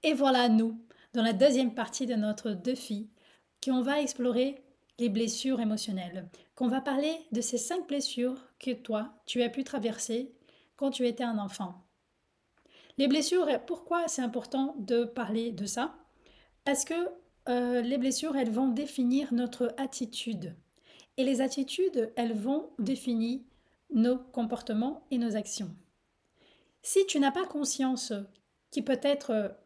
Et voilà nous, dans la deuxième partie de notre défi, qu'on va explorer les blessures émotionnelles, qu'on va parler de ces 5 blessures que toi, tu as pu traverser quand tu étais un enfant. Les blessures, pourquoi c'est important de parler de ça? Parce que les blessures, elles vont définir notre attitude. Et les attitudes, elles vont définir nos comportements et nos actions. Si tu n'as pas conscience que peut-être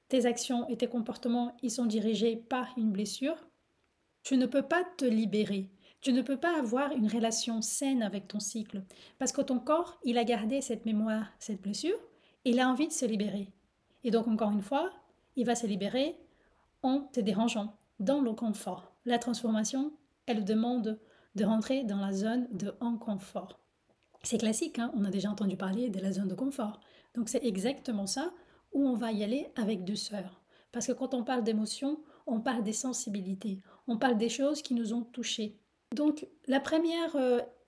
tes actions et tes comportements ils sont dirigés par une blessure, tu ne peux pas te libérer. Tu ne peux pas avoir une relation saine avec ton cycle parce que ton corps, il a gardé cette mémoire, cette blessure, et il a envie de se libérer. Et donc encore une fois, il va se libérer en te dérangeant, dans le confort. La transformation, elle demande de rentrer dans la zone de inconfort. C'est classique, hein, on a déjà entendu parler de la zone de confort. Donc c'est exactement ça où on va y aller avec douceur. Parce que quand on parle d'émotions, on parle des sensibilités, on parle des choses qui nous ont touchés. Donc la première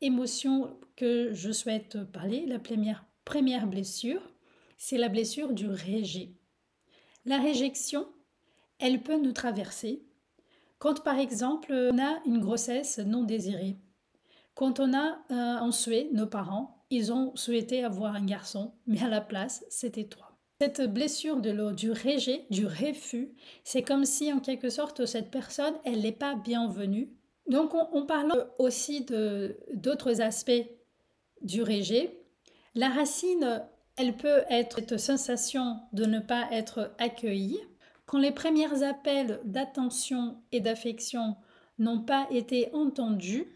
émotion que je souhaite parler, la première blessure, c'est la blessure du rejet. La réjection, elle peut nous traverser quand par exemple on a une grossesse non désirée. Quand on a un souhait, nos parents, ils ont souhaité avoir un garçon, mais à la place, c'était toi. Cette blessure de l'eau, du rejet, du refus, c'est comme si en quelque sorte cette personne, elle n'est pas bienvenue. Donc on parle aussi d'autres aspects du rejet. La racine, elle peut être cette sensation de ne pas être accueillie. Quand les premiers appels d'attention et d'affection n'ont pas été entendus,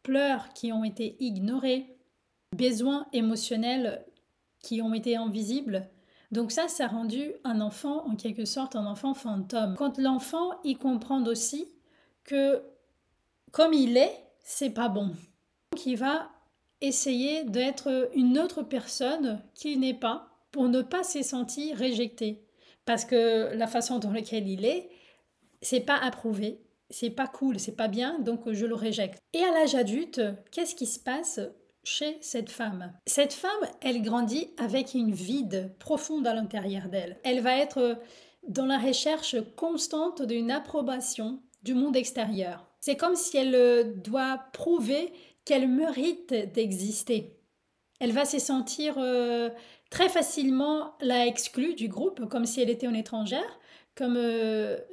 pleurs qui ont été ignorés, besoins émotionnels qui ont été invisibles. Donc ça a rendu un enfant, en quelque sorte, un enfant fantôme. Quand l'enfant, il comprend aussi que comme il est, c'est pas bon. Donc il va essayer d'être une autre personne qu'il n'est pas pour ne pas se sentir rejeté. Parce que la façon dans laquelle il est, c'est pas approuvé, c'est pas cool, c'est pas bien, donc je le rejette. Et à l'âge adulte, qu'est-ce qui se passe chez cette femme? Cette femme, elle grandit avec une vide profonde à l'intérieur d'elle. Elle va être dans la recherche constante d'une approbation du monde extérieur. C'est comme si elle doit prouver qu'elle mérite d'exister. Elle va se sentir très facilement la exclue du groupe, comme si elle était une étrangère, comme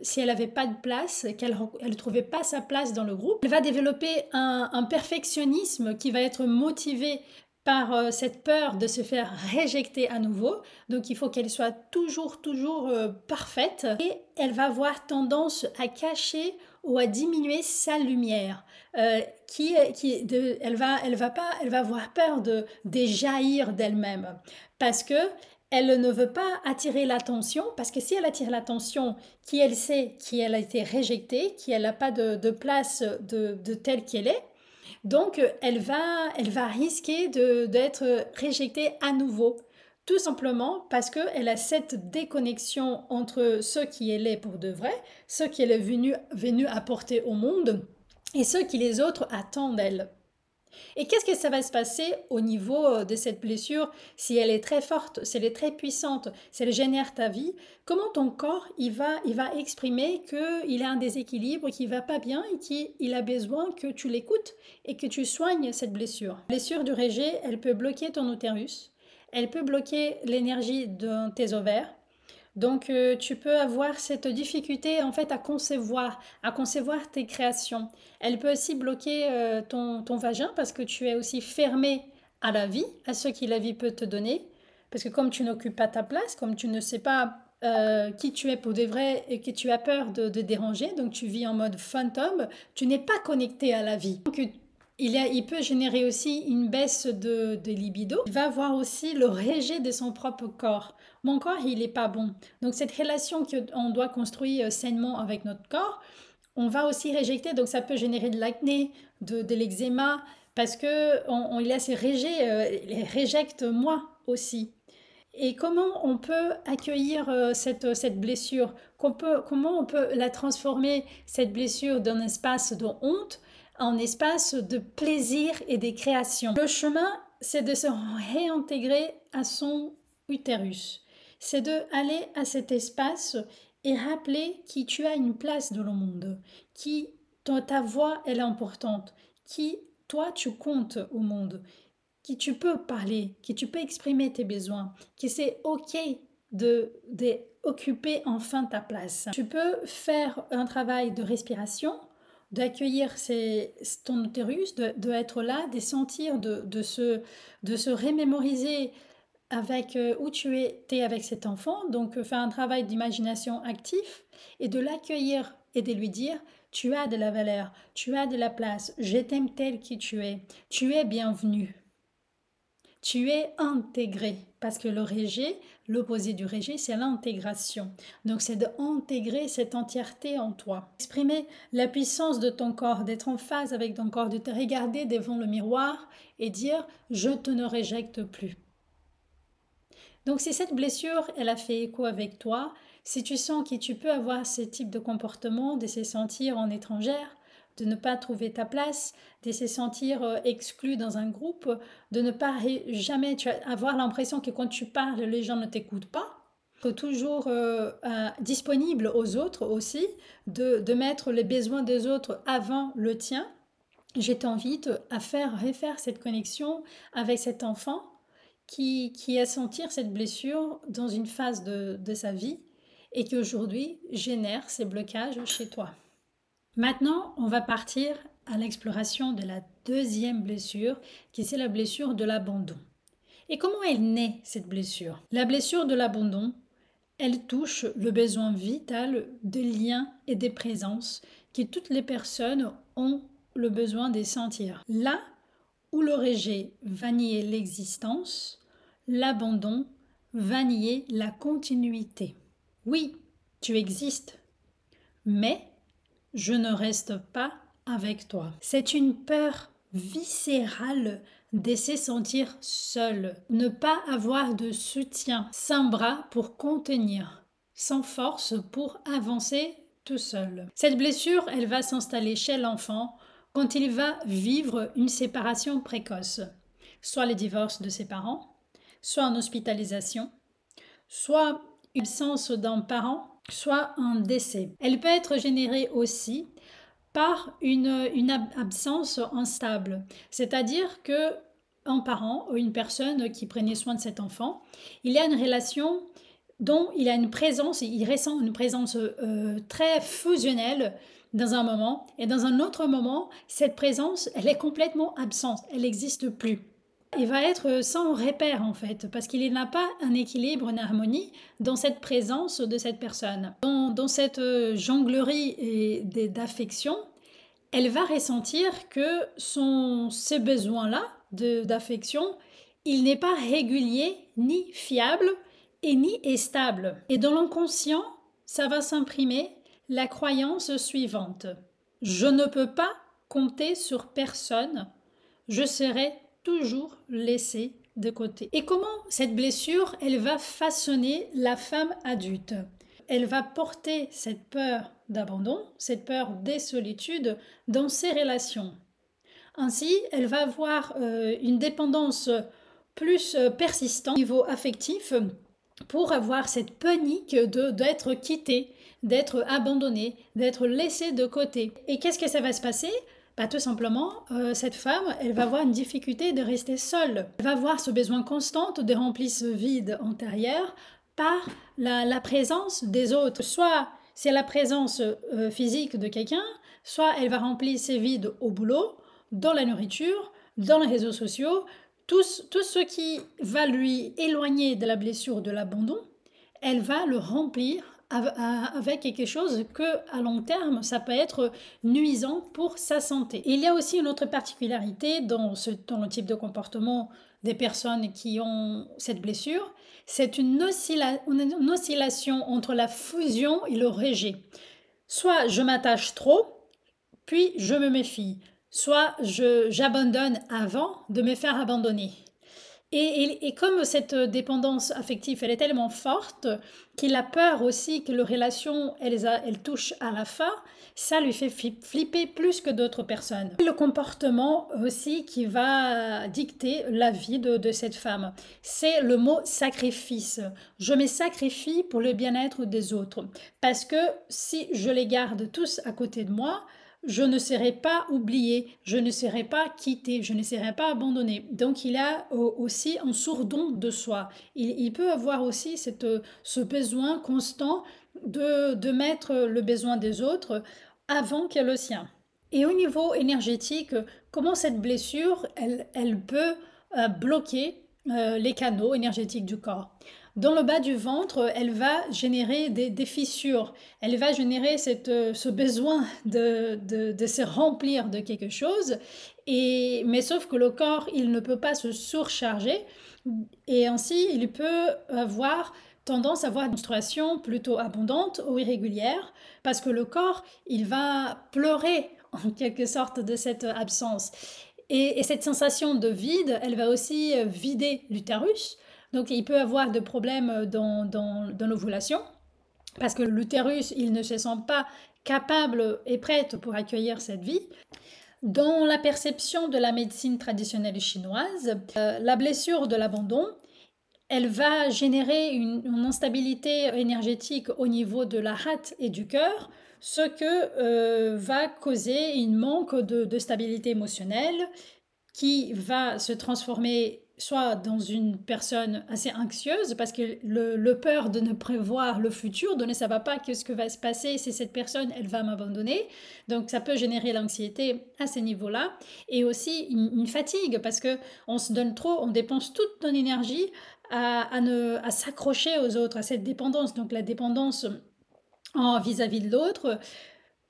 si elle n'avait pas de place, qu'elle ne trouvait pas sa place dans le groupe. Elle va développer un perfectionnisme qui va être motivé par cette peur de se faire réjecter à nouveau. Donc il faut qu'elle soit toujours parfaite. Et elle va avoir tendance à cacher ou à diminuer sa lumière. Elle va avoir peur de jaillir d'elle-même parce que elle ne veut pas attirer l'attention, parce que si elle attire l'attention, qui elle sait qu'elle a été rejetée, qu'elle n'a pas de place de telle qu'elle est, donc elle va risquer d'être rejetée à nouveau. Tout simplement parce qu'elle a cette déconnexion entre ce qui elle est pour de vrai, ce qu'elle est venue apporter au monde, et ce que les autres attendent d'elle. Et qu'est-ce que ça va se passer au niveau de cette blessure si elle est très forte, si elle est très puissante, si elle génère ta vie? Comment ton corps il va exprimer qu'il a un déséquilibre, qu'il va pas bien et qu'il a besoin que tu l'écoutes et que tu soignes cette blessure? La blessure du rejet, elle peut bloquer ton utérus, elle peut bloquer l'énergie de tes ovaires. Donc tu peux avoir cette difficulté en fait à concevoir tes créations. Elle peut aussi bloquer ton vagin parce que tu es aussi fermé à la vie, à ce que la vie peut te donner. Parce que comme tu n'occupes pas ta place, comme tu ne sais pas qui tu es pour de vrai et que tu as peur de déranger, donc tu vis en mode fantôme, tu n'es pas connecté à la vie. Donc, il peut générer aussi une baisse de libido. Il va avoir aussi le rejet de son propre corps. Mon corps, il n'est pas bon. Donc cette relation qu'on doit construire sainement avec notre corps, on va aussi rejeter. Donc ça peut générer de l'acné, de l'eczéma, parce qu'il a ces rejets, il rejecte moi aussi. Et comment on peut accueillir cette blessure? Comment on peut la transformer, cette blessure, d'un espace de honte en espace de plaisir et de création? Le chemin, c'est de se réintégrer à son utérus. c'est de aller à cet espace et rappeler qui tu as une place dans le monde, qui ta voix elle est importante, qui toi tu comptes au monde, qui tu peux parler, qui tu peux exprimer tes besoins, qui c'est ok de occuper enfin ta place. Tu peux faire un travail de respiration, d'accueillir ton utérus, de être là, de sentir, de se remémoriser avec où tu étais avec cet enfant, donc faire un travail d'imagination actif et de l'accueillir et de lui dire tu as de la valeur, tu as de la place, je t'aime tel que tu es bienvenu, tu es intégré, parce que le rejet, l'opposé du rejet, c'est l'intégration. Donc c'est d'intégrer cette entièreté en toi. Exprimer la puissance de ton corps, d'être en phase avec ton corps, de te regarder devant le miroir et dire je te ne rejette plus. Donc si cette blessure, elle a fait écho avec toi, si tu sens que tu peux avoir ce type de comportement, de se sentir en étrangère, de ne pas trouver ta place, de se sentir exclu dans un groupe, de ne pas jamais avoir l'impression que quand tu parles, les gens ne t'écoutent pas, que toujours disponible aux autres aussi, de mettre les besoins des autres avant le tien, je t'invite à refaire cette connexion avec cet enfant qui a sentir cette blessure dans une phase de sa vie et qui aujourd'hui génère ces blocages chez toi. Maintenant, on va partir à l'exploration de la deuxième blessure, qui c'est la blessure de l'abandon. Et comment elle naît, cette blessure? La blessure de l'abandon, elle touche le besoin vital de liens et de présence que toutes les personnes ont le besoin de sentir. Là où le rejet va nier l'existence, l'abandon va nier la continuité. Oui, tu existes, mais je ne reste pas avec toi. C'est une peur viscérale de se sentir seul, ne pas avoir de soutien, sans bras pour contenir, sans force pour avancer tout seul. Cette blessure, elle va s'installer chez l'enfant quand il va vivre une séparation précoce, soit le divorce de ses parents, soit en hospitalisation, soit une absence d'un parent, soit un décès. Elle peut être générée aussi par une absence instable, c'est-à-dire que un parent ou une personne qui prenait soin de cet enfant, il y a une relation dont il a une présence, il ressent une présence très fusionnelle dans un moment, et dans un autre moment, cette présence, elle est complètement absente, elle n'existe plus. Il va être sans repère en fait, parce qu'il n'a pas un équilibre, une harmonie dans cette présence de cette personne. Dans cette jonglerie d'affection, elle va ressentir que ces besoins-là d'affection, il n'est pas régulier, ni fiable, et ni stable. Et dans l'inconscient, ça va s'imprimer la croyance suivante. Je ne peux pas compter sur personne, je serai toujours laissé de côté. Et comment cette blessure, elle va façonner la femme adulte? Elle va porter cette peur d'abandon, cette peur des solitudes dans ses relations. Ainsi, elle va avoir une dépendance plus persistante au niveau affectif pour avoir cette panique d'être quittée, d'être abandonnée, d'être laissée de côté. Et qu'est-ce que ça va se passer? Tout simplement, cette femme, elle va avoir une difficulté de rester seule. Elle va avoir ce besoin constant de remplir ce vide intérieur par la présence des autres. Soit c'est la présence physique de quelqu'un, soit elle va remplir ces vides au boulot, dans la nourriture, dans les réseaux sociaux, tout ce qui va lui éloigner de la blessure de l'abandon, elle va le remplir avec quelque chose que à long terme, ça peut être nuisant pour sa santé. Et il y a aussi une autre particularité dans le type de comportement des personnes qui ont cette blessure, c'est une oscillation entre la fusion et le rejet. Soit je m'attache trop, puis je me méfie. Soit j'abandonne avant de me faire abandonner. Et comme cette dépendance affective, elle est tellement forte qu'il a peur aussi que leur relation, elle touche à la fin, ça lui fait flipper plus que d'autres personnes. Le comportement aussi qui va dicter la vie de cette femme, c'est le mot sacrifice. Je me sacrifie pour le bien-être des autres. Parce que si je les garde tous à côté de moi, je ne serai pas oublié, je ne serai pas quitté, je ne serai pas abandonné. Donc il a aussi un sourdon de soi. Il peut avoir aussi ce besoin constant de mettre le besoin des autres avant que le sien. Et au niveau énergétique, comment cette blessure, elle peut bloquer les canaux énergétiques du corps. Dans le bas du ventre, elle va générer des fissures. Elle va générer ce besoin de se remplir de quelque chose. Mais sauf que le corps, il ne peut pas se surcharger. Et ainsi, il peut avoir tendance à avoir une menstruation plutôt abondante ou irrégulière parce que le corps, il va pleurer en quelque sorte de cette absence. Et cette sensation de vide, elle va aussi vider l'utérus. Donc il peut avoir des problèmes dans l'ovulation parce que l'utérus, il ne se sent pas capable et prête pour accueillir cette vie. Dans la perception de la médecine traditionnelle chinoise, la blessure de l'abandon, elle va générer une instabilité énergétique au niveau de la rate et du cœur, ce que va causer un manque de stabilité émotionnelle qui va se transformer soit dans une personne assez anxieuse parce que le peur de ne prévoir le futur, de ne savoir pas ce que va se passer si cette personne, elle va m'abandonner. Donc ça peut générer l'anxiété à ce niveau-là et aussi une fatigue parce que on se donne trop, on dépense toute ton énergie à s'accrocher aux autres, à cette dépendance. Donc la dépendance vis-à-vis de l'autre,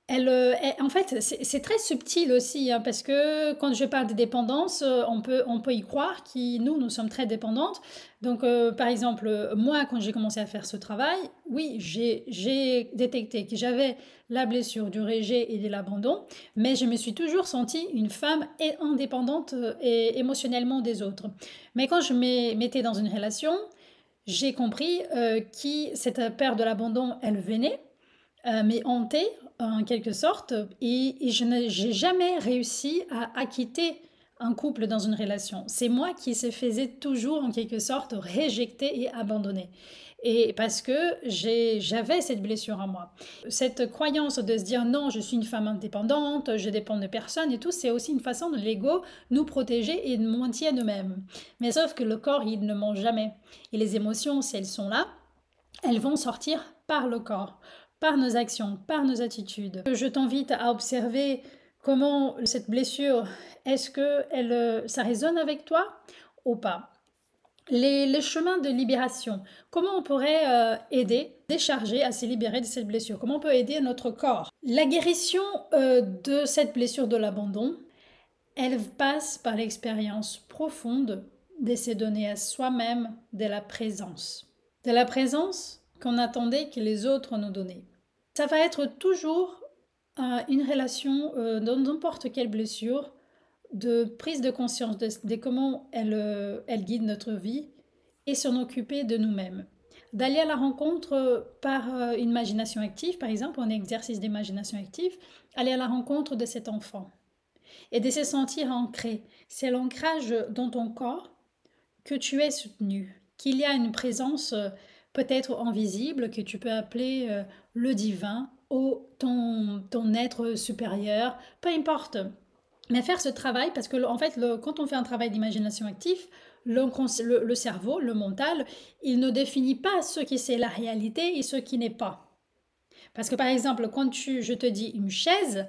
en fait, c'est très subtil aussi, hein, parce que quand je parle de dépendance, on peut y croire que nous sommes très dépendantes. Donc, par exemple, moi, quand j'ai commencé à faire ce travail, oui, j'ai détecté que j'avais la blessure du rejet et de l'abandon, mais je me suis toujours sentie une femme indépendante et émotionnellement des autres. Mais quand je me mettais dans une relation, j'ai compris que cette peur de l'abandon, elle venait mais hantée en quelque sorte, et je n'ai jamais réussi à acquitter un couple dans une relation. C'est moi qui se faisais toujours en quelque sorte rejeter et abandonner. Et parce que j'avais cette blessure en moi. Cette croyance de se dire non, je suis une femme indépendante, je dépends de personne et tout, c'est aussi une façon de l'ego nous protéger et de nous mentir nous-mêmes. Mais sauf que le corps, il ne ment jamais. Et les émotions, si elles sont là, elles vont sortir par le corps, par nos actions, par nos attitudes. Je t'invite à observer comment cette blessure, est-ce que ça résonne avec toi ou pas. Les chemins de libération, comment on pourrait aider, décharger à se libérer de cette blessure, comment on peut aider notre corps. La guérison de cette blessure de l'abandon, elle passe par l'expérience profonde de se donner à soi-même de la présence. De la présence qu'on attendait que les autres nous donnaient. Ça va être toujours une relation dans n'importe quelle blessure de prise de conscience de comment elle guide notre vie et s'en occuper de nous-mêmes. D'aller à la rencontre par une imagination active, par exemple, un exercice d'imagination active, aller à la rencontre de cet enfant et de se sentir ancré. C'est l'ancrage dans ton corps que tu es soutenu, qu'il y a une présence peut-être invisible que tu peux appeler le divin ou ton être supérieur, peu importe. Mais faire ce travail, parce que en fait, quand on fait un travail d'imagination active, le cerveau, le mental, il ne définit pas ce qui c'est la réalité et ce qui n'est pas. Parce que par exemple, quand je te dis une chaise,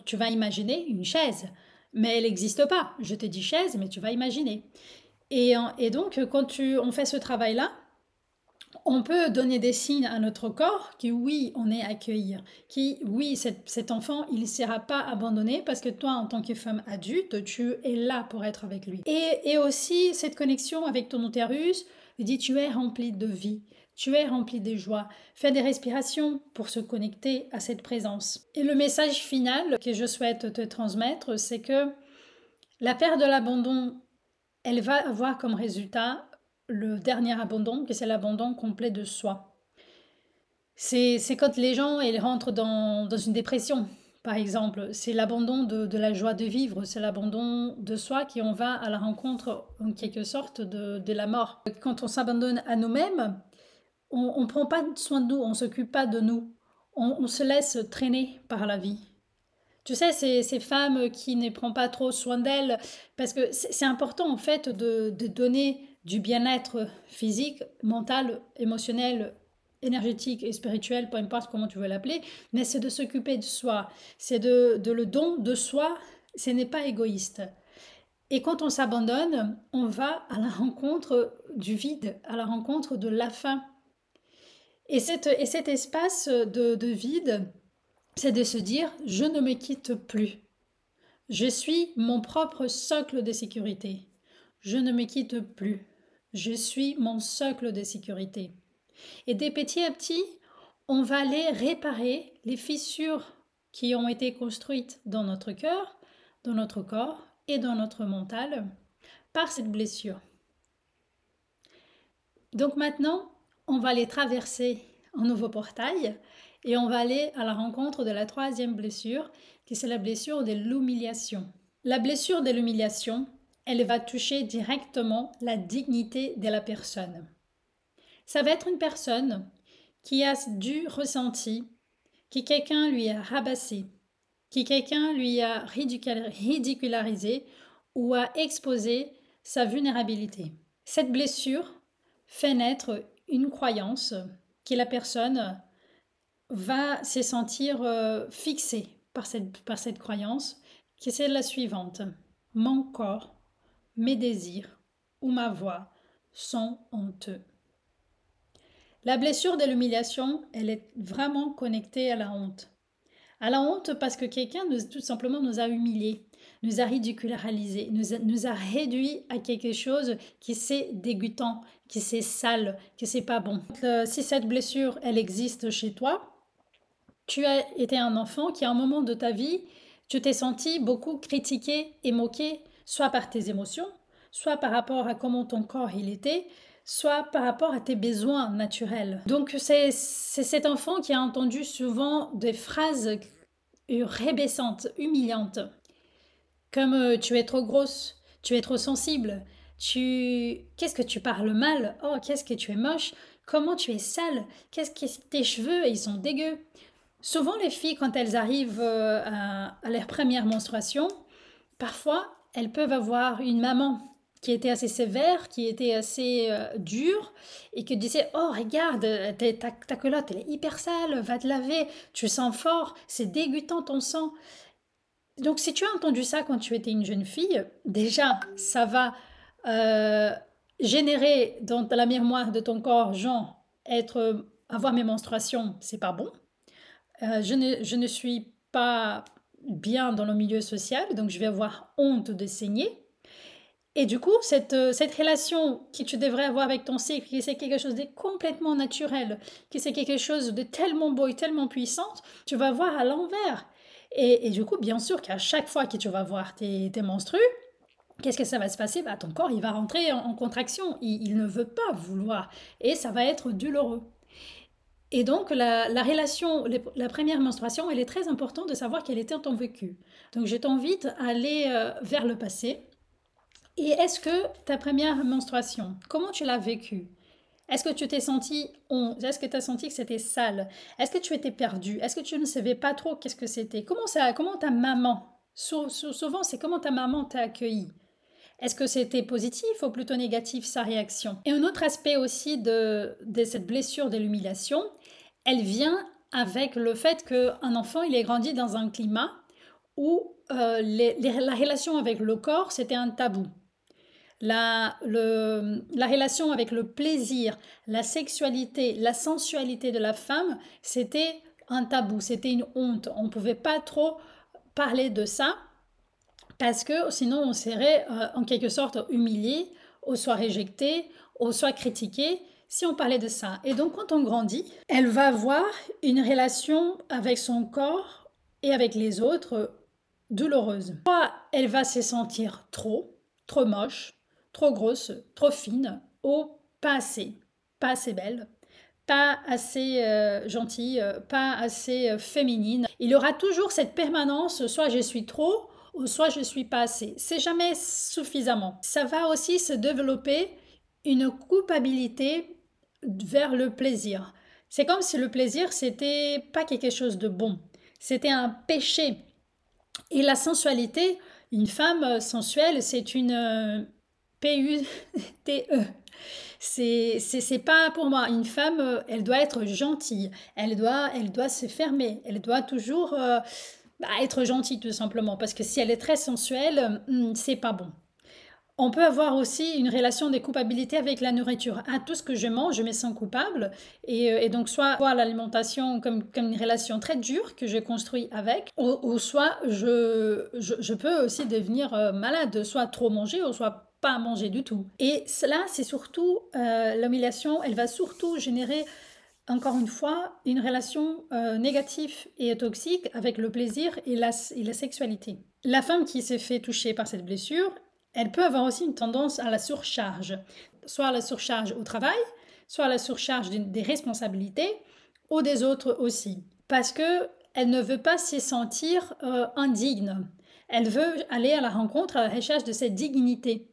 tu vas imaginer une chaise, mais elle n'existe pas. Je te dis chaise, mais tu vas imaginer. Et donc, quand on fait ce travail-là, on peut donner des signes à notre corps que oui, on est accueilli, que oui, cet enfant, il ne sera pas abandonné parce que toi, en tant que femme adulte, tu es là pour être avec lui. Et aussi, cette connexion avec ton utérus, dit tu es rempli de vie, tu es rempli de joie. Fais des respirations pour se connecter à cette présence. Et le message final que je souhaite te transmettre, c'est que la peur de l'abandon, elle va avoir comme résultat le dernier abandon, qui c'est l'abandon complet de soi. C'est quand les gens ils rentrent dans une dépression, par exemple. C'est l'abandon de la joie de vivre, c'est l'abandon de soi qui on va à la rencontre, en quelque sorte, de la mort. Quand on s'abandonne à nous-mêmes, on ne prend pas soin de nous, on ne s'occupe pas de nous. On se laisse traîner par la vie. Tu sais, ces femmes qui ne prennent pas trop soin d'elles, parce que c'est important en fait de donner du bien-être physique, mental, émotionnel, énergétique et spirituel, peu importe comment tu veux l'appeler, mais c'est de s'occuper de soi, c'est de le don de soi, ce n'est pas égoïste. Et quand on s'abandonne, on va à la rencontre du vide, à la rencontre de la faim. Et cet espace de vide, c'est de se dire, je ne me quitte plus. Je suis mon propre socle de sécurité. Je ne me quitte plus. Je suis mon socle de sécurité. Et de petit à petit, on va aller réparer les fissures qui ont été construites dans notre cœur, dans notre corps et dans notre mental par cette blessure. Donc maintenant, on va aller traverser un nouveau portail et on va aller à la rencontre de la troisième blessure, qui c'est la blessure de l'humiliation. La blessure de l'humiliation, elle va toucher directement la dignité de la personne. Ça va être une personne qui a dû ressentir que quelqu'un lui a rabaissé, que quelqu'un lui a ridicularisé ou a exposé sa vulnérabilité. Cette blessure fait naître une croyance que la personne va se sentir fixée par cette croyance, qui c'est la suivante. Mon corps, mes désirs ou ma voix sont honteux. La blessure de l'humiliation, elle est vraiment connectée à la honte. À la honte parce que quelqu'un tout simplement nous a humiliés, nous a ridicularisés, nous a réduit à quelque chose qui c'est dégoûtant, qui c'est sale, qui c'est pas bon. Si cette blessure, elle existe chez toi, tu as été un enfant qui à un moment de ta vie, tu t'es senti beaucoup critiqué et moqué, soit par tes émotions, soit par rapport à comment ton corps il était, soit par rapport à tes besoins naturels. Donc c'est cet enfant qui a entendu souvent des phrases rabaissantes, humiliantes, comme tu es trop grosse, tu es trop sensible, qu'est-ce que tu parles mal, oh qu'est-ce que tu es moche, comment tu es sale, qu'est-ce que tes cheveux ils sont dégueux. Souvent les filles quand elles arrivent à leur première menstruation, parfois elles peuvent avoir une maman qui était assez sévère, qui était assez dure, et qui disait oh regarde, ta culotte elle est hyper sale, va te laver, tu sens fort, c'est dégoûtant ton sang. Donc si tu as entendu ça quand tu étais une jeune fille, déjà ça va euh, générer dans la mémoire de ton corps, genre avoir mes menstruations, c'est pas bon. Je ne suis pas bien dans le milieu social, donc je vais avoir honte de saigner. Et du coup, cette relation que tu devrais avoir avec ton cycle, qui c'est quelque chose de complètement naturel, qui c'est quelque chose de tellement beau et tellement puissant, tu vas voir à l'envers. Et du coup, bien sûr qu'à chaque fois que tu vas voir tes menstrues, qu'est-ce que ça va se passer? Bah, ton corps, il va rentrer en contraction. Il ne veut pas vouloir. Et ça va être douloureux. Et donc, la relation, la première menstruation, elle est très importante de savoir quel était ton vécu. Donc, je t'invite à aller vers le passé. Et est-ce que ta première menstruation, comment tu l'as vécue? Est-ce que tu t'es senti honte? Est-ce que tu as senti que c'était sale? Est-ce que tu étais perdue? Est-ce que tu ne savais pas trop qu'est-ce que c'était? Comment ta maman, souvent c'est comment ta maman t'a accueilli? Est-ce que c'était positif ou plutôt négatif sa réaction? Et un autre aspect aussi de cette blessure de l'humiliation, elle vient avec le fait qu'un enfant il est grandi dans un climat où la relation avec le corps c'était un tabou. La relation avec le plaisir, la sexualité, la sensualité de la femme, c'était un tabou, c'était une honte. On ne pouvait pas trop parler de ça parce que sinon on serait en quelque sorte humilié, ou soit rejeté, ou soit critiqué si on parlait de ça. Et donc quand on grandit, elle va avoir une relation avec son corps et avec les autres douloureuse. Soit elle va se sentir trop moche, trop grosse, trop fine, ou pas assez, pas assez belle, pas assez gentille, pas assez féminine. Il y aura toujours cette permanence, soit je suis trop, ou soit je suis pas assez. C'est jamais suffisamment. Ça va aussi se développer une culpabilité vers le plaisir. C'est comme si le plaisir, c'était pas quelque chose de bon. C'était un péché. Et la sensualité, une femme sensuelle, c'est une P-U-T-E. C'est pas pour moi. Une femme, elle doit être gentille. Elle doit se fermer. Elle doit toujours être gentille, tout simplement. Parce que si elle est très sensuelle, c'est pas bon. On peut avoir aussi une relation de culpabilité avec la nourriture. À tout ce que je mange, je me sens coupable. Et donc, soit voir l'alimentation comme une relation très dure que je construis avec, ou soit je peux aussi devenir malade, soit trop manger, ou soit pas manger du tout. Et cela, c'est surtout l'humiliation, elle va surtout générer encore une fois, une relation négative et toxique avec le plaisir et la sexualité. La femme qui s'est fait toucher par cette blessure, elle peut avoir aussi une tendance à la surcharge, soit à la surcharge au travail, soit à la surcharge des responsabilités ou des autres aussi, parce que elle ne veut pas se sentir indigne. Elle veut aller à la rencontre, à la recherche de cette dignité.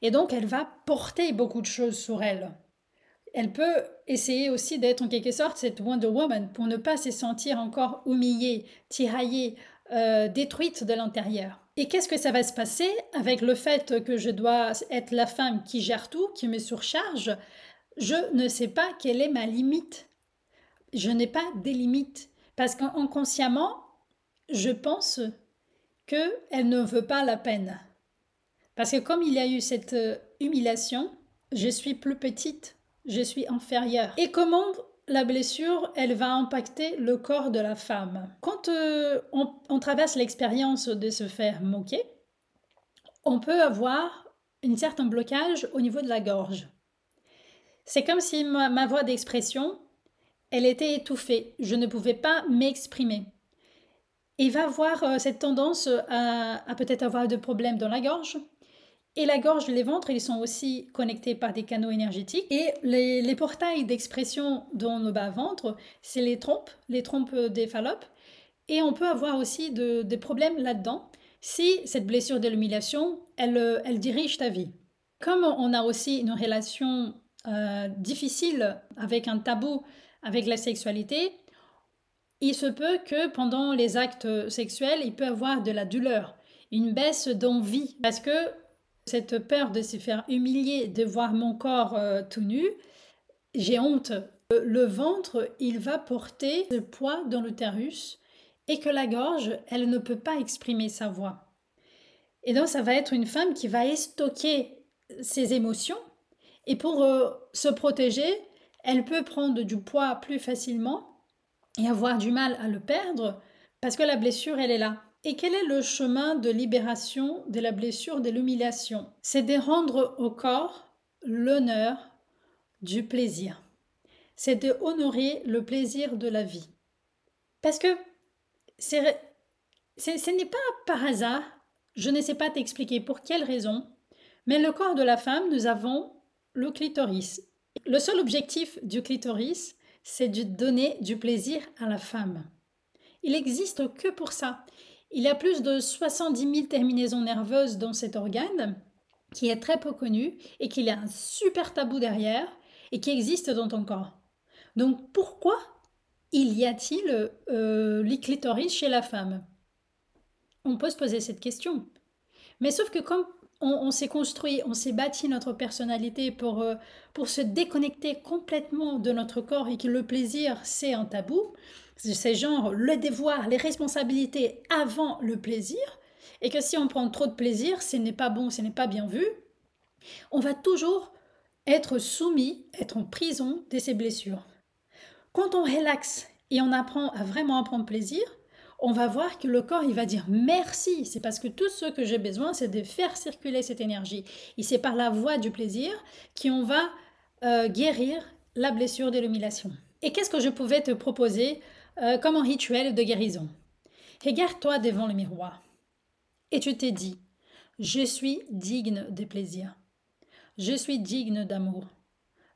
Et donc, elle va porter beaucoup de choses sur elle. Elle peut essayer aussi d'être en quelque sorte cette Wonder Woman pour ne pas se sentir encore humiliée, tiraillée, détruite de l'intérieur. Et qu'est-ce que ça va se passer avec le fait que je dois être la femme qui gère tout, qui me surcharge? Je ne sais pas quelle est ma limite. Je n'ai pas des limites. Parce qu'inconsciemment, je pense qu'elle ne veut pas la peine. Parce que comme il y a eu cette humiliation, je suis plus petite, je suis inférieure. Et comment la blessure, elle va impacter le corps de la femme? Quand on traverse l'expérience de se faire moquer, on peut avoir un certain blocage au niveau de la gorge. C'est comme si ma voix d'expression, elle était étouffée. Je ne pouvais pas m'exprimer. Il va avoir cette tendance à peut-être avoir des problèmes dans la gorge. Et la gorge et les ventres, ils sont aussi connectés par des canaux énergétiques. Et les portails d'expression dans le bas-ventre, c'est les trompes des Fallops. Et on peut avoir aussi des problèmes là-dedans si cette blessure de l'humiliation, elle dirige ta vie. Comme on a aussi une relation difficile avec un tabou avec la sexualité, il se peut que pendant les actes sexuels, il peut y avoir de la douleur, une baisse d'envie. Parce que cette peur de se faire humilier, de voir mon corps tout nu, j'ai honte. Le ventre, il va porter le poids dans l'utérus et que la gorge, elle ne peut pas exprimer sa voix. Et donc, ça va être une femme qui va stocker ses émotions et pour se protéger, elle peut prendre du poids plus facilement et avoir du mal à le perdre parce que la blessure, elle est là. Et quel est le chemin de libération de la blessure, de l'humiliation? C'est de rendre au corps l'honneur du plaisir. C'est de honorer le plaisir de la vie. Parce que ce n'est pas par hasard, je ne sais pas t'expliquer pour quelle raison, mais le corps de la femme, nous avons le clitoris. Le seul objectif du clitoris, c'est de donner du plaisir à la femme. Il n'existe que pour ça. Il y a plus de 70 000 terminaisons nerveuses dans cet organe, qui est très peu connu et qu'il y a un super tabou derrière et qui existe dans ton corps. Donc pourquoi y a-t-il les clitoris chez la femme? On peut se poser cette question. Mais sauf que comme on s'est construit, on s'est bâti notre personnalité pour se déconnecter complètement de notre corps et que le plaisir, c'est un tabou, c'est genre le devoir, les responsabilités avant le plaisir, et que si on prend trop de plaisir, ce n'est pas bon, ce n'est pas bien vu, on va toujours être soumis, être en prison de ces blessures. Quand on relaxe et on apprend à vraiment prendre plaisir, on va voir que le corps, il va dire merci. C'est parce que tout ce que j'ai besoin, c'est de faire circuler cette énergie. Et c'est par la voie du plaisir qu'on va guérir la blessure de l'humiliation. Et qu'est-ce que je pouvais te proposer comme un rituel de guérison? Regarde-toi devant le miroir et tu t'es dit, je suis digne de plaisir. Je suis digne d'amour.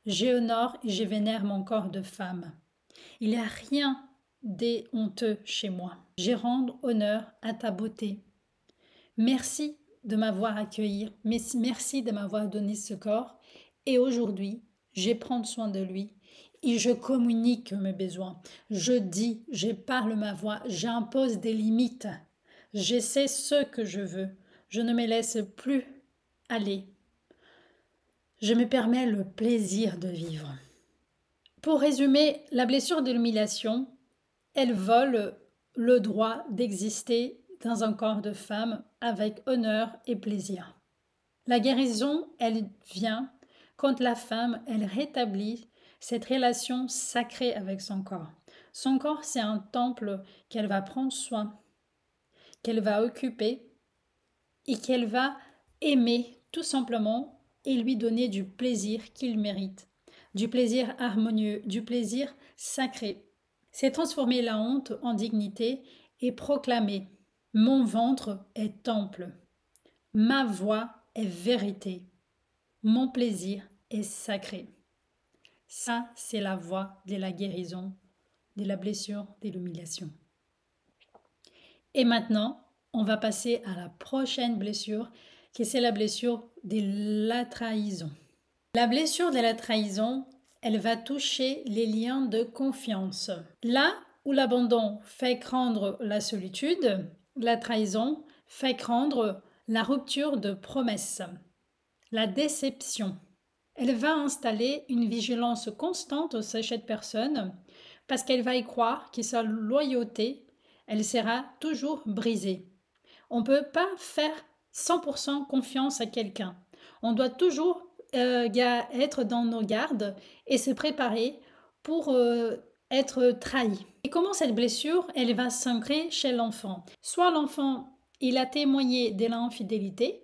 J'honore et je vénère mon corps de femme. Il n'y a rien de honteux chez moi. Je rends honneur à ta beauté. Merci de m'avoir accueilli, merci de m'avoir donné ce corps. Et aujourd'hui, je prends soin de lui et je communique mes besoins. Je dis, je parle ma voix, j'impose des limites. Je sais ce que je veux. Je ne me laisse plus aller. Je me permets le plaisir de vivre. Pour résumer, la blessure de l'humiliation, elle vole le droit d'exister dans un corps de femme avec honneur et plaisir. La guérison, elle vient quand la femme, elle rétablit cette relation sacrée avec son corps. Son corps, c'est un temple qu'elle va prendre soin, qu'elle va occuper et qu'elle va aimer tout simplement et lui donner du plaisir qu'il mérite, du plaisir harmonieux, du plaisir sacré. C'est transformer la honte en dignité et proclamer « Mon ventre est temple, ma voix est vérité, mon plaisir est sacré. » Ça, c'est la voie de la guérison, de la blessure, de l'humiliation. Et maintenant, on va passer à la prochaine blessure, qui c'est la blessure de la trahison. La blessure de la trahison, elle va toucher les liens de confiance. Là où l'abandon fait craindre la solitude, la trahison fait craindre la rupture de promesse, la déception. Elle va installer une vigilance constante chez cette personne parce qu'elle va y croire que sa loyauté, elle sera toujours brisée. On ne peut pas faire 100% confiance à quelqu'un. On doit toujours être dans nos gardes et se préparer pour être trahi. Et comment cette blessure, elle va s'ancrer chez l'enfant? Soit l'enfant, il a témoigné de l'infidélité,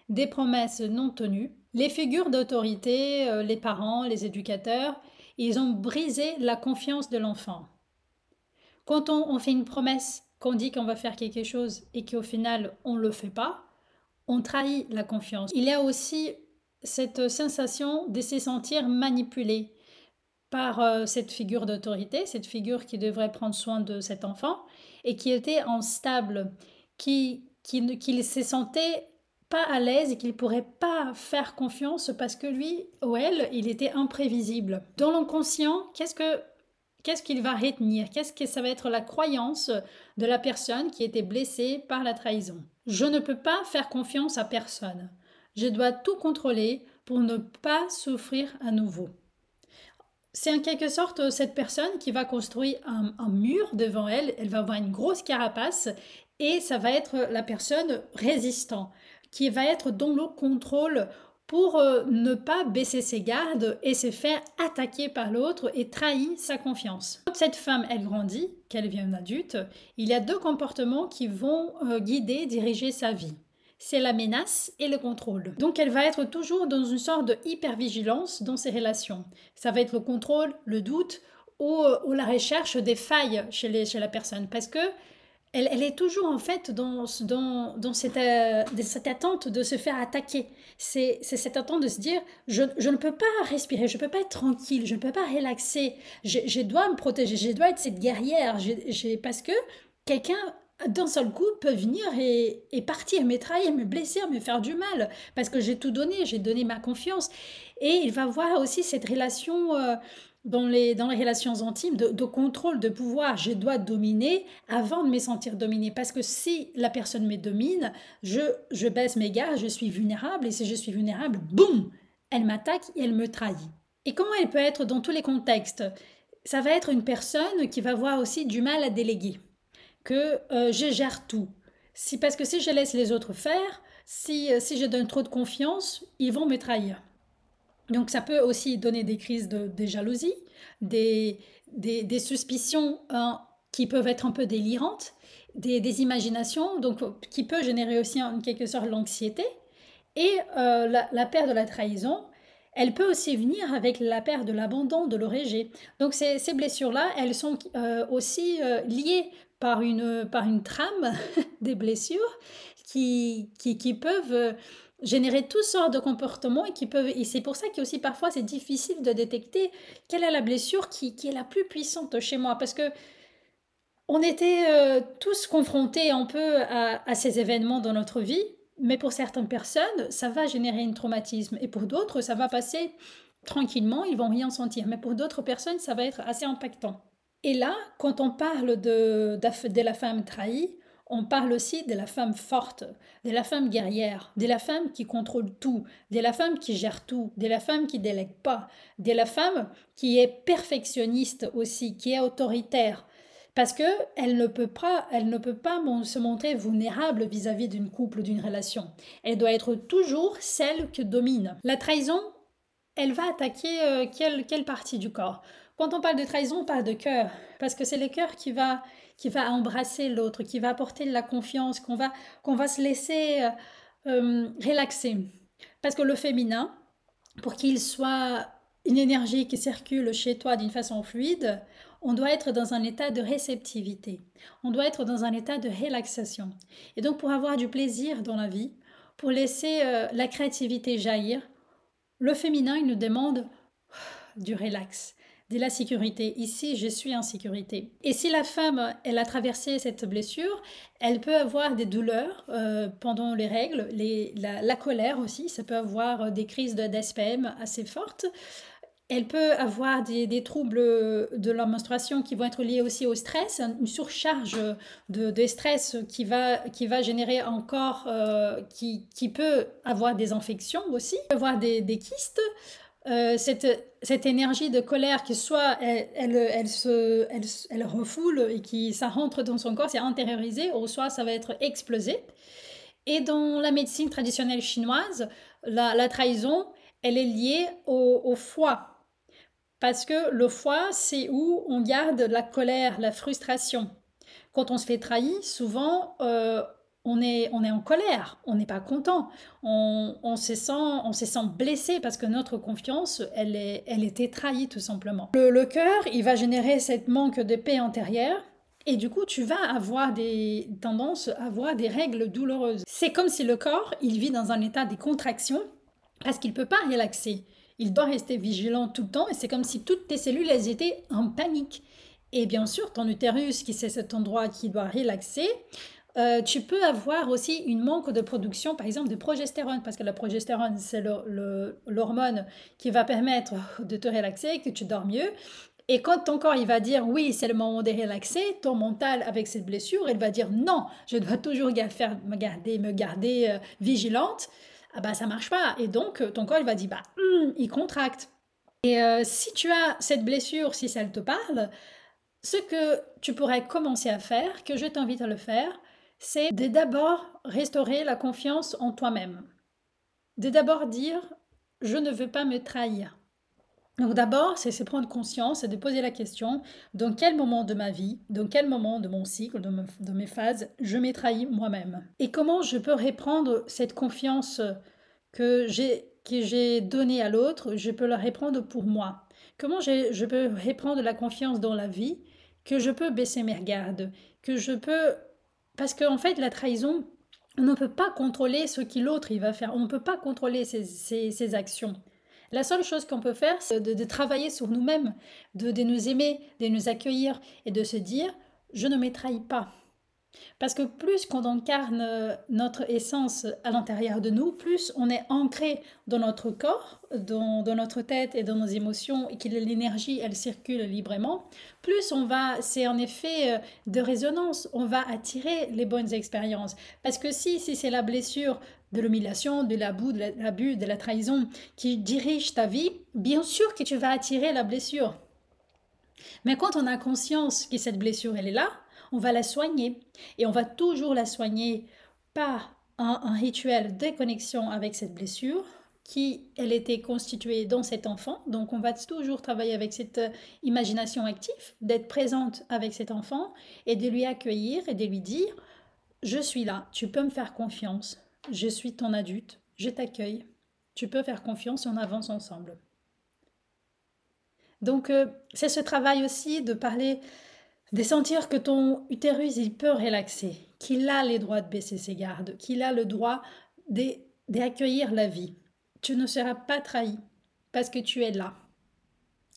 des promesses non tenues, les figures d'autorité, les parents, les éducateurs, ils ont brisé la confiance de l'enfant. Quand on fait une promesse, qu'on dit qu'on va faire quelque chose et qu'au final on ne le fait pas, on trahit la confiance. Il y a aussi cette sensation de se sentir manipulé par cette figure d'autorité, cette figure qui devrait prendre soin de cet enfant et qui était instable, qu'il se sentait pas à l'aise et qu'il ne pourrait pas faire confiance parce que lui ou elle, il était imprévisible. Dans l'inconscient, qu'est-ce qu'il va retenir? Qu'est-ce que ça va être la croyance de la personne qui était blessée par la trahison? Je ne peux pas faire confiance à personne. Je dois tout contrôler pour ne pas souffrir à nouveau. C'est en quelque sorte cette personne qui va construire un mur devant elle. Elle va avoir une grosse carapace et ça va être la personne résistante qui va être dans le contrôle pour ne pas baisser ses gardes et se faire attaquer par l'autre et trahir sa confiance. Quand cette femme, elle grandit, qu'elle devient adulte, il y a deux comportements qui vont guider, diriger sa vie. C'est la menace et le contrôle. Donc elle va être toujours dans une sorte de hypervigilance dans ses relations. Ça va être le contrôle, le doute ou la recherche des failles chez la personne parce que elle est toujours en fait dans cette attente de se faire attaquer. C'est cette attente de se dire je ne peux pas respirer, je ne peux pas être tranquille, je ne peux pas relaxer, je dois me protéger, je dois être cette guerrière, parce que quelqu'un d'un seul coup peut venir et partir, me trahir, me blesser, me faire du mal, parce que j'ai tout donné, j'ai donné ma confiance. Et il va voir aussi cette relation dans les relations intimes de contrôle, de pouvoir. Je dois dominer avant de me sentir dominée. Parce que si la personne me domine, je baisse mes gardes, je suis vulnérable. Et si je suis vulnérable, boum, elle m'attaque et elle me trahit. Et comment elle peut être dans tous les contextes? Ça va être une personne qui va avoir aussi du mal à déléguer. Que je gère tout. Parce que si je laisse les autres faire, si je donne trop de confiance, ils vont me trahir. Donc ça peut aussi donner des crises de jalousie, des suspicions qui peuvent être un peu délirantes, des imaginations, donc qui peut générer aussi en quelque sorte l'anxiété. Et la peur de la trahison, elle peut aussi venir avec la peur de l'abandon, de l'orégé. Donc ces blessures-là, elles sont aussi liées par une trame des blessures qui peuvent générer toutes sortes de comportements et c'est pour ça que aussi parfois c'est difficile de détecter quelle est la blessure qui est la plus puissante chez moi. Parce que on était tous confrontés un peu à ces événements dans notre vie, mais pour certaines personnes, ça va générer un traumatisme. Et pour d'autres, ça va passer tranquillement, ils vont rien sentir. Mais pour d'autres personnes, ça va être assez impactant. Et là, quand on parle de la femme trahie, on parle aussi de la femme forte, de la femme guerrière, de la femme qui contrôle tout, de la femme qui gère tout, de la femme qui délègue pas, de la femme qui est perfectionniste aussi, qui est autoritaire. Parce que elle ne peut pas se montrer vulnérable vis-à-vis d'une couple, d'une relation. Elle doit être toujours celle qui domine. La trahison, elle va attaquer quelle partie du corps? Quand on parle de trahison, on parle de cœur, parce que c'est le cœur qui va embrasser l'autre, qui va apporter de la confiance, qu'on va se laisser relaxer. Parce que le féminin, pour qu'il soit une énergie qui circule chez toi d'une façon fluide, on doit être dans un état de réceptivité. On doit être dans un état de relaxation. Et donc pour avoir du plaisir dans la vie, pour laisser la créativité jaillir, le féminin, il nous demande du relax, de la sécurité. Ici, je suis en sécurité. Et si la femme, elle a traversé cette blessure, elle peut avoir des douleurs pendant les règles, la colère aussi, ça peut avoir des crises d'SPM assez fortes. Elle peut avoir des troubles de la menstruation qui vont être liés aussi au stress, une surcharge de stress qui va générer encore, qui peut avoir des infections aussi, avoir des kystes. Cette énergie de colère qui soit elle refoule et qui ça rentre dans son corps, c'est intériorisé, ou soit ça va être explosé. Et dans la médecine traditionnelle chinoise, la trahison, elle est liée au foie. Parce que le foie, c'est où on garde la colère, la frustration. Quand on se fait trahir, souvent, on est en colère, on n'est pas content, on se sent blessé parce que notre confiance, elle était trahie tout simplement. Le cœur, il va générer cette manque de paix intérieure. Et du coup, tu vas avoir des tendances à avoir des règles douloureuses. C'est comme si le corps, il vit dans un état de contraction parce qu'il ne peut pas relaxer. Il doit rester vigilant tout le temps et c'est comme si toutes tes cellules, elles étaient en panique. Et bien sûr, ton utérus, qui c'est cet endroit qui doit relaxer, tu peux avoir aussi une manque de production, par exemple, de progestérone, parce que la progestérone, c'est l'hormone qui va permettre de te relaxer, que tu dors mieux. Et quand ton corps il va dire oui, c'est le moment de relaxer, ton mental avec cette blessure, il va dire non, je dois toujours me garder vigilante. Ah bah ça marche pas. Et donc ton corps il va dire bah il contracte. Et si tu as cette blessure, si ça te parle, ce que tu pourrais commencer à faire, que je t'invite à le faire, c'est de d'abord restaurer la confiance en toi-même. De d'abord dire je ne veux pas me trahir. Donc d'abord, c'est prendre conscience et de poser la question, dans quel moment de ma vie, dans quel moment de mon cycle, de mes phases, je m'ai trahi moi-même. Et comment je peux reprendre cette confiance que j'ai donnée à l'autre, je peux la reprendre pour moi. Comment je peux reprendre la confiance dans la vie, que je peux baisser mes regards, que je peux... Parce qu'en fait, la trahison, on ne peut pas contrôler ce que l'autre il va faire, on ne peut pas contrôler ses actions. La seule chose qu'on peut faire, c'est de travailler sur nous-mêmes, de nous aimer, de nous accueillir et de se dire, je ne me trahis pas. Parce que plus qu'on incarne notre essence à l'intérieur de nous, plus on est ancré dans notre corps, dans notre tête et dans nos émotions, et que l'énergie, elle circule librement, plus on va, c'est un effet de résonance, on va attirer les bonnes expériences. Parce que si c'est la blessure de l'humiliation, de l'abus, de la trahison qui dirige ta vie, bien sûr que tu vas attirer la blessure. Mais quand on a conscience que cette blessure, elle est là, on va la soigner. Et on va toujours la soigner par un rituel de connexion avec cette blessure qui, elle était constituée dans cet enfant. Donc on va toujours travailler avec cette imagination active, d'être présente avec cet enfant et de lui accueillir et de lui dire, je suis là, tu peux me faire confiance, je suis ton adulte, je t'accueille, tu peux faire confiance et on avance ensemble. Donc, c'est ce travail aussi de parler, de sentir que ton utérus, il peut relaxer, qu'il a les droits de baisser ses gardes, qu'il a le droit de d'accueillir la vie. Tu ne seras pas trahi parce que tu es là.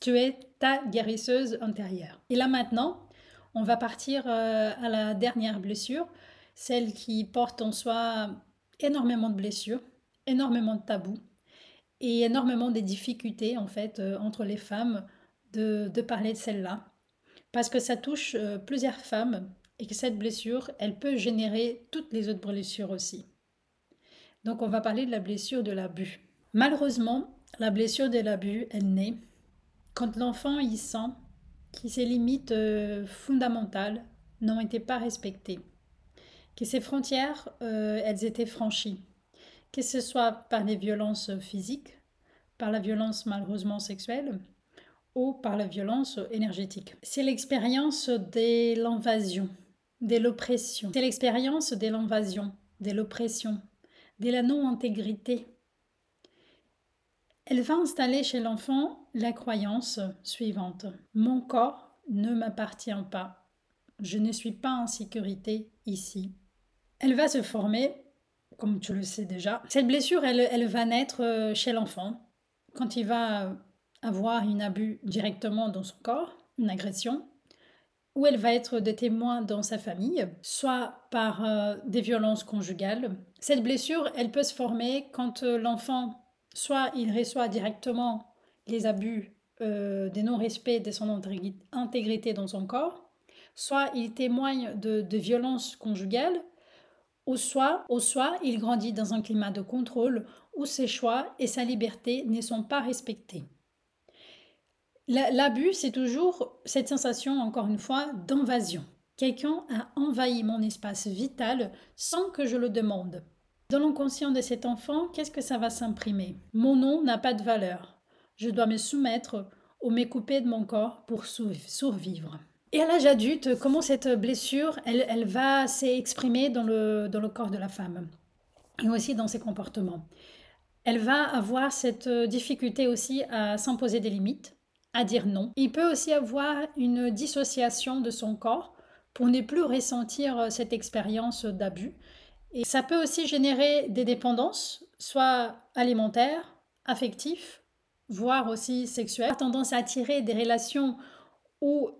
Tu es ta guérisseuse intérieure. Et là maintenant, on va partir à la dernière blessure, celle qui porte en soi énormément de blessures, énormément de tabous et énormément de difficultés en fait entre les femmes de parler de celle-là. Parce que ça touche plusieurs femmes et que cette blessure, elle peut générer toutes les autres blessures aussi. Donc on va parler de la blessure de l'abus. Malheureusement, la blessure de l'abus, elle naît quand l'enfant y sent que ses limites fondamentales n'ont été pas respectées, que ses frontières, elles étaient franchies, que ce soit par les violences physiques, par la violence malheureusement sexuelle ou par la violence énergétique. C'est l'expérience de l'invasion, de l'oppression. C'est l'expérience de l'invasion, de l'oppression, de la non-intégrité. Elle va installer chez l'enfant la croyance suivante. Mon corps ne m'appartient pas. Je ne suis pas en sécurité ici. Elle va se former, comme tu le sais déjà. Cette blessure, elle va naître chez l'enfant quand il va avoir un abus directement dans son corps, une agression, ou elle va être des témoins dans sa famille, soit par des violences conjugales. Cette blessure, elle peut se former quand l'enfant, soit il reçoit directement les abus des non-respects de son intégrité dans son corps, soit il témoigne de violences conjugales, ou soit il grandit dans un climat de contrôle où ses choix et sa liberté ne sont pas respectés. L'abus, c'est toujours cette sensation, encore une fois, d'invasion. Quelqu'un a envahi mon espace vital sans que je le demande. Dans l'inconscient de cet enfant, qu'est-ce que ça va s'imprimer? Mon nom n'a pas de valeur. Je dois me soumettre ou me couper de mon corps pour survivre. Et à l'âge adulte, comment cette blessure, elle va s'exprimer dans le corps de la femme et aussi dans ses comportements. Elle va avoir cette difficulté aussi à s'imposer des limites, à dire non. Il peut aussi avoir une dissociation de son corps pour ne plus ressentir cette expérience d'abus. Et ça peut aussi générer des dépendances, soit alimentaires, affectives, voire aussi sexuelles. Tendance à attirer des relations où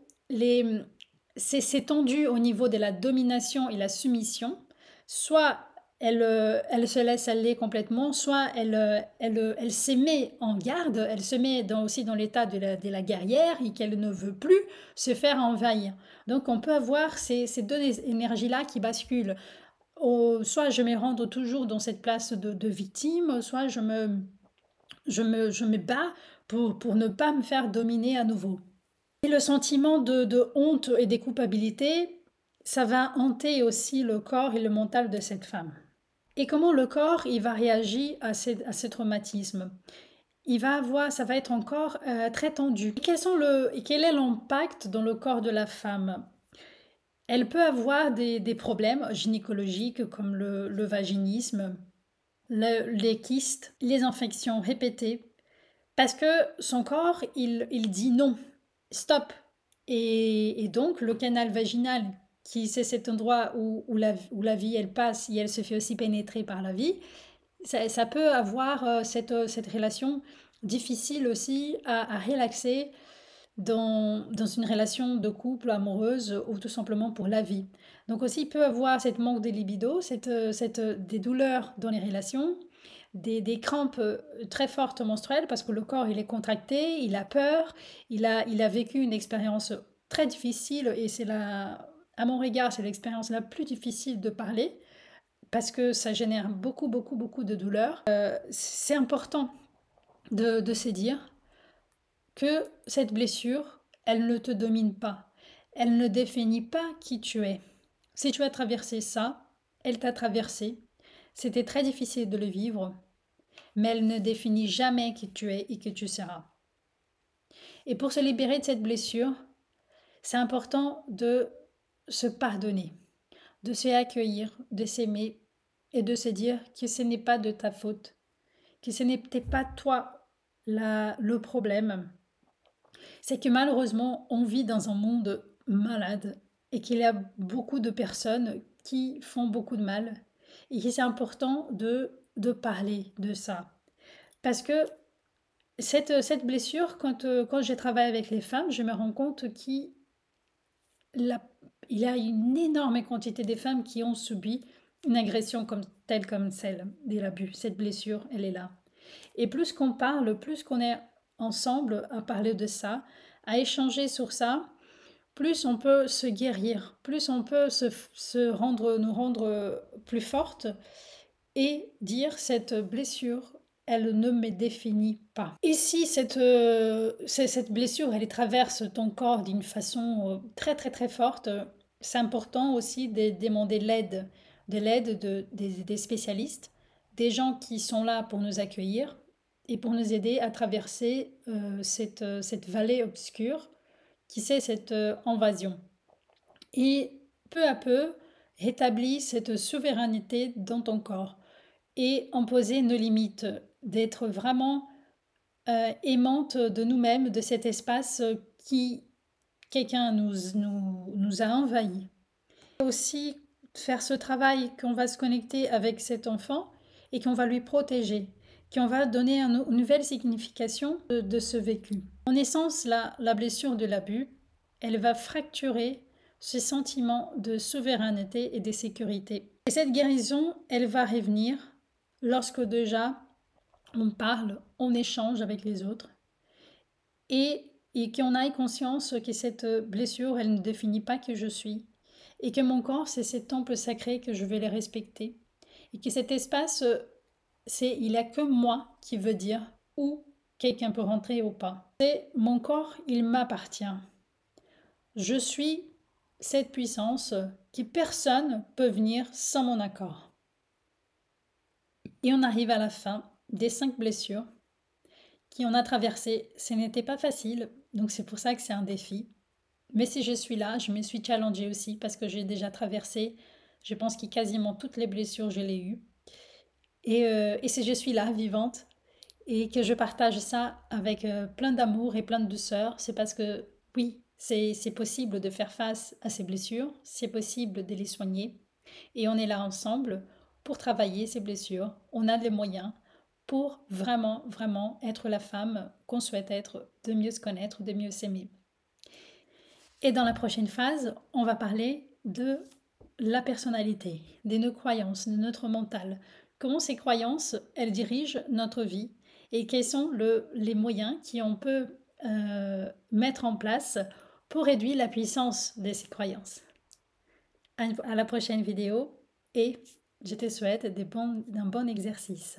c'est tendu au niveau de la domination et la soumission. Soit elle se laisse aller complètement, soit elle se met en garde, elle se met aussi dans l'état de la guerrière et qu'elle ne veut plus se faire envahir. Donc on peut avoir ces deux énergies-là qui basculent. Soit je me rends toujours dans cette place de victime, soit je me bats pour ne pas me faire dominer à nouveau. Et le sentiment de honte et de culpabilité, ça va hanter aussi le corps et le mental de cette femme. Et comment le corps il va réagir à ce traumatisme? Ça va être encore très tendu. Et quel est l'impact dans le corps de la femme? Elle peut avoir des problèmes gynécologiques comme le vaginisme, les kystes, les infections répétées, parce que son corps, il dit non, stop. Et donc, le canal vaginal, qui c'est cet endroit où la vie, elle passe et elle se fait aussi pénétrer par la vie, ça peut avoir cette relation difficile aussi à relaxer dans une relation de couple amoureuse ou tout simplement pour la vie. Donc aussi, il peut avoir cette manque de libido, des douleurs dans les relations, des crampes très fortes menstruelles parce que le corps il est contracté, il a peur, il a vécu une expérience très difficile et à mon regard, c'est l'expérience la plus difficile de parler parce que ça génère beaucoup, beaucoup, beaucoup de douleurs. C'est important de se dire que cette blessure, elle ne te domine pas. Elle ne définit pas qui tu es. Si tu as traversé ça, elle t'a traversé. C'était très difficile de le vivre, mais elle ne définit jamais qui tu es et qui tu seras. Et pour se libérer de cette blessure, c'est important de se pardonner, de se accueillir, de s'aimer et de se dire que ce n'est pas de ta faute, que ce n'était pas toi le problème. C'est que malheureusement, on vit dans un monde malade et qu'il y a beaucoup de personnes qui font beaucoup de mal et que c'est important de de parler de ça. Parce que cette blessure, quand je travaille avec les femmes, je me rends compte il y a une énorme quantité de femmes qui ont subi une agression telle comme celle de l'abus. Cette blessure, elle est là. Et plus qu'on parle, plus qu'on est ensemble à parler de ça, à échanger sur ça, plus on peut se guérir, plus on peut nous rendre plus fortes et dire cette blessure, elle ne me définit pas. Et si cette blessure, elle traverse ton corps d'une façon très très très forte, c'est important aussi de demander des spécialistes, des gens qui sont là pour nous accueillir et pour nous aider à traverser cette vallée obscure qui c'est cette invasion. Et peu à peu, rétablis cette souveraineté dans ton corps et imposer nos limites, d'être vraiment aimante de nous-mêmes, de cet espace qui quelqu'un nous a envahi. Aussi faire ce travail qu'on va se connecter avec cet enfant et qu'on va lui protéger, qu'on va donner une nouvelle signification de ce vécu. En essence, la blessure de l'abus, elle va fracturer ce sentiment de souveraineté et de sécurité. Et cette guérison, elle va revenir lorsque déjà on parle, on échange avec les autres et qu'on ait conscience que cette blessure, elle ne définit pas qui je suis et que mon corps, c'est cet temple sacré que je vais les respecter et que cet espace, il n'y a que moi qui veut dire où quelqu'un peut rentrer ou pas. C'est mon corps, il m'appartient. Je suis cette puissance que personne peut venir sans mon accord. Et on arrive à la fin des 5 blessures qui on a traversées. Ce n'était pas facile, donc c'est pour ça que c'est un défi. Mais si je suis là, je me suis challengée aussi parce que j'ai déjà traversé, je pense que quasiment toutes les blessures, je l'ai eues. Et si je suis là, vivante, et que je partage ça avec plein d'amour et plein de douceur, c'est parce que oui, c'est possible de faire face à ces blessures, c'est possible de les soigner. Et on est là ensemble pour travailler ces blessures. On a les moyens pour vraiment, vraiment être la femme qu'on souhaite être, de mieux se connaître, de mieux s'aimer. Et dans la prochaine phase, on va parler de la personnalité, de nos croyances, de notre mental. Comment ces croyances, elles dirigent notre vie et quels sont les moyens qu'on peut mettre en place pour réduire la puissance de ces croyances. À la prochaine vidéo et je te souhaite d'un bon exercice.